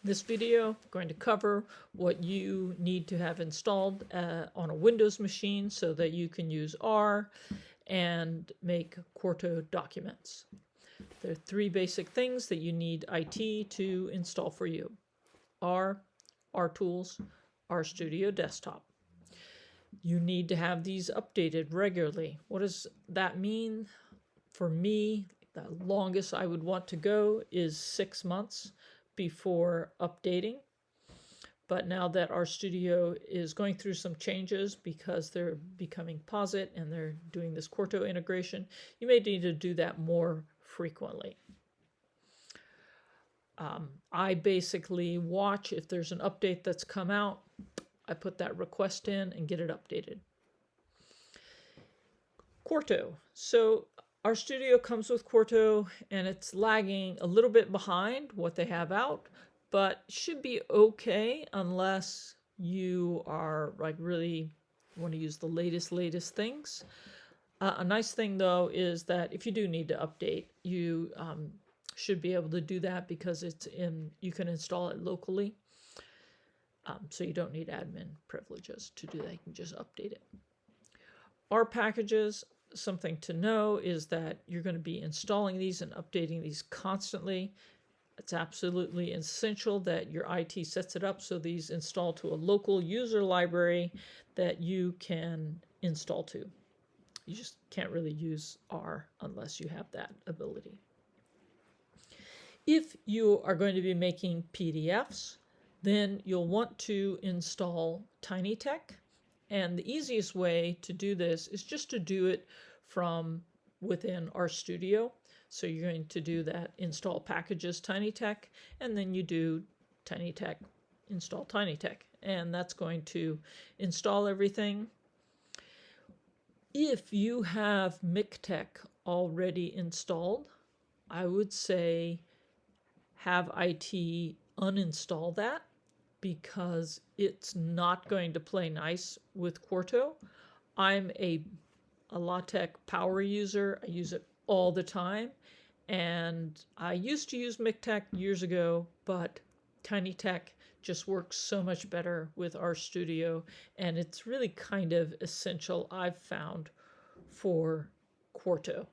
This video, I'm going to cover what you need to have installed on a Windows machine so that you can use R and make Quarto documents. There are three basic things that you need IT to install for you: R, Rtools, RStudio Desktop. You need to have these updated regularly. What does that mean? For me, the longest I would want to go is 6 months before updating. But now that RStudio is going through some changes because they're becoming POSIT and they're doing this Quarto integration, you may need to do that more frequently. I basically watch if there's an update that's come out, I put that request in and get it updated. Quarto. So RStudio comes with Quarto and it's lagging a little bit behind what they have out, but should be okay unless you are like really want to use the latest things. A nice thing though is that if you do need to update, you should be able to do that because you can install it locally. So you don't need admin privileges to do that. You can just update it. R packages, something to know is that you're going to be installing these and updating these constantly. It's absolutely essential that your IT sets it up so these install to a local user library that you can install to. You just can't really use R unless you have that ability. If you are going to be making PDFs, then you'll want to install tinytex. And the easiest way to do this is just to do it from within RStudio. So you're going to do that install packages tinytex, and then you do tinytex install tinytex, and that's going to install everything. If you have Mictech already installed, I would say have IT uninstall that because it's not going to play nice with Quarto. I'm a LaTeX power user. I use it all the time, and I used to use Mictech years ago, but tinytex just works so much better with RStudio, and it's really kind of essential, I've found, for Quarto.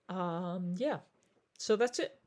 Yeah, so that's it.